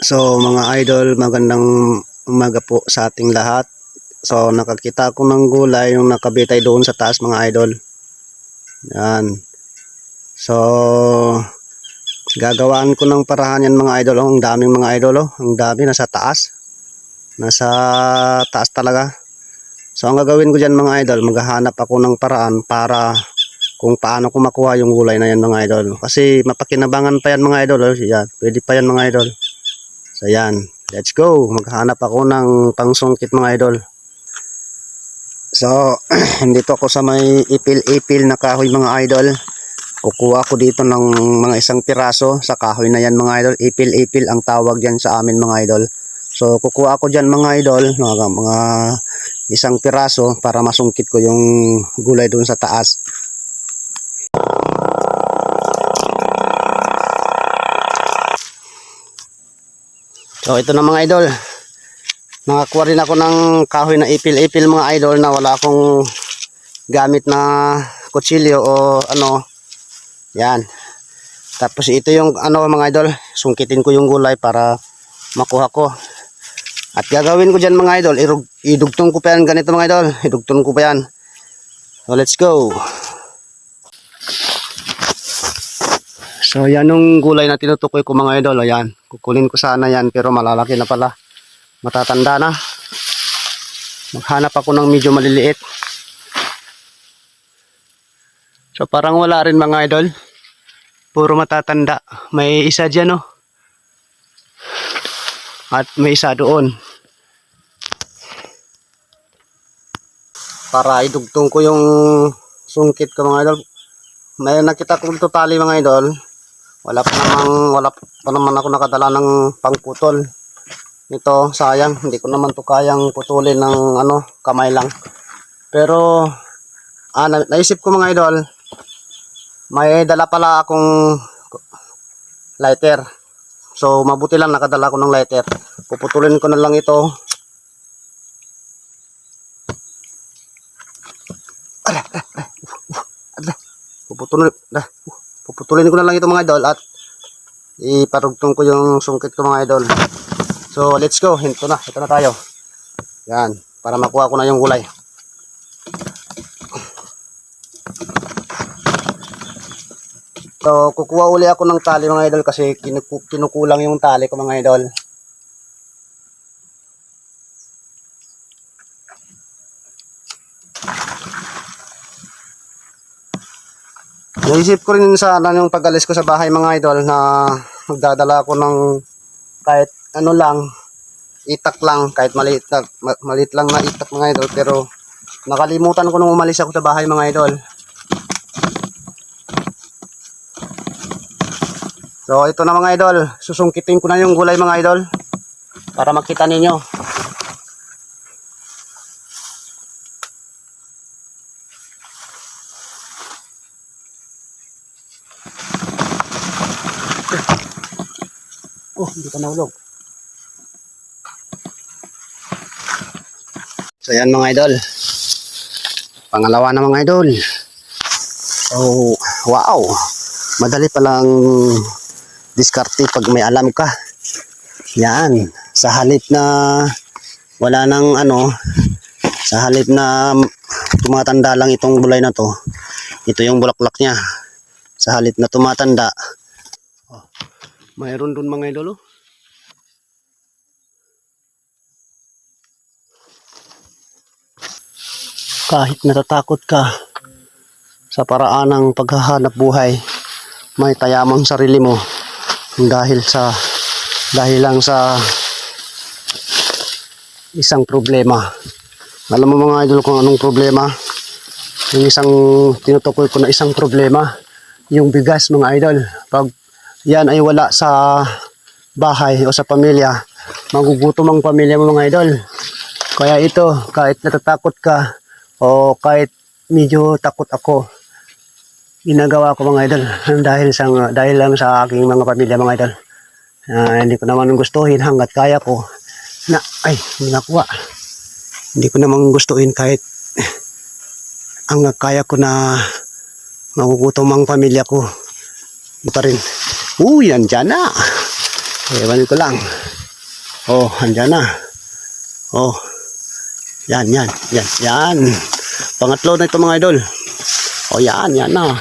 So mga idol, magandang umaga po sa ating lahat. So nakakita ko ng gulay yung nakabitay doon sa taas mga idol. Yan. So gagawaan ko ng parahan yan mga idol. Ang daming mga idol, ang dami nasa taas. Nasa taas talaga. So ang gagawin ko dyan mga idol, maghahanap ako ng paraan para kung paano ko makuha yung gulay na yan mga idol. Kasi mapakinabangan pa yan mga idol. Yan, pwede pa yan mga idol. So yan, let's go. Maghanap ako ng pangsungkit mga idol. So dito ako sa may ipil-ipil na kahoy mga idol. Kukuha ko dito ng mga isang piraso sa kahoy na yan mga idol. Ipil-ipil ang tawag dyan sa amin mga idol. So kukuha ko dyan mga idol, mga isang piraso para masungkit ko yung gulay doon sa taas. So ito na mga idol, nakakuha rin ako ng kahoy na ipil-ipil mga idol na wala akong gamit na kutsilyo o ano. Yan. Tapos ito yung ano mga idol, sungkitin ko yung gulay para makuha ko. At gagawin ko dyan mga idol, idugtong ko pa yan ganito mga idol, idugtong ko pa yan. So let's go. So yan yung gulay na tinutukoy ko mga idol. Ayan, kukunin ko sana yan pero malalaki na pala. Matatanda na. Maghanap ako ng medyo maliliit. So parang wala rin mga idol. Puro matatanda. May isa dyan at may isa doon. Para idugtong ko yung sungkit ko mga idol. May nakita kong totally mga idol. Wala pa naman ako nakadala ng pangputol. Ito sayang, hindi ko naman to kayang putulin ng kamay lang. Pero naisip ko mga idol, may dala pala akong lighter. So mabuti lang nakadala ko ng lighter. Puputulin ko na lang ito. Puputulin ko na lang ito mga idol at iparugtong ko yung sungkit ko mga idol. So let's go, ito na tayo. Yan, para makuha ko na yung gulay. So kukuha uli ako ng tali mga idol kasi kinukulang yung tali ko mga idol. Naisip ko rin sana yung pag-alis ko sa bahay mga idol na magdadala ako ng kahit ano lang, itak lang, kahit maliit lang na itak mga idol, pero nakalimutan ko nung umalis ako sa bahay mga idol. So ito na mga idol, susungkitin ko na yung gulay mga idol para makita ninyo. Hindi ka nahulog. So yan mga idol, pangalawa na mga idol. So wow, madali palang diskarte pag may alam ka. Yan, sa halip na wala nang sa halip na tumatanda lang itong gulay na to, ito yung bulaklak niya. Sa halip na tumatanda, mayroon dun mga idol. Kahit natatakot ka sa paraan ng paghahanap buhay, may tayamang sarili mo dahil lang sa isang problema. Alam mo mga idol kung anong problema? Yung isang tinutukoy ko na isang problema, yung bigas mga idol. Pag yan ay wala sa bahay o sa pamilya, magugutom ang pamilya mo mga idol. Kaya ito, kahit natatakot ka o kahit medyo takot ako, ginagawa ko mga idol dahil lang sa aking mga pamilya mga idol. Hindi ko naman gustuhin hanggat kaya ko na hindi nakuha. Hindi ko naman gustuhin kahit hanggat kaya ko na magugutom ang pamilya ko. Ito rin. Yan dyan na. Ewan ko lang. Oh, andyan na. Oh. Yan. Pangatlo na ito mga idol. Oh, yan na.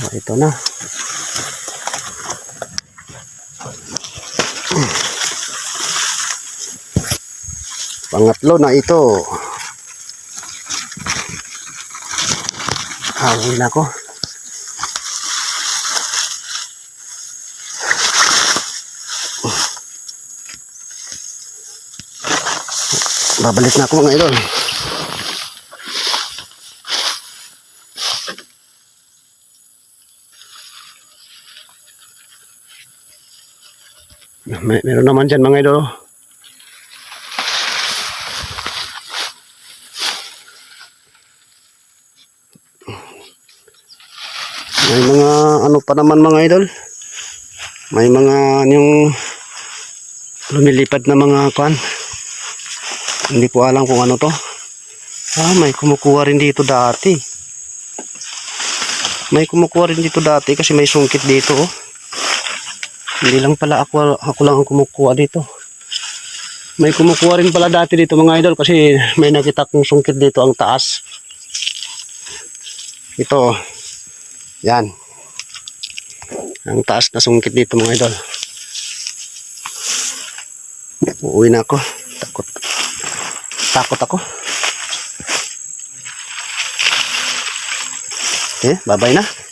Oh, ito na. Pangatlo na ito. Hawin ako. Babalik na ako mga idol. Meron naman dyan mga idol. May mga ano pa naman mga idol. May mga yung lumilipad na mga kuan. Hindi ko alam kung ano to. May kumukuha rin dito dati. Kasi may sungkit dito. Oh. Hindi lang pala ako lang ang kumukuha dito. May kumukuha rin pala dati dito mga idol kasi may nakita kong sungkit dito ang taas. Ito. Yan. Ang taas na sungkit dito mga idol. Uuwi na ako. Takot ako. Okay, bye-bye na.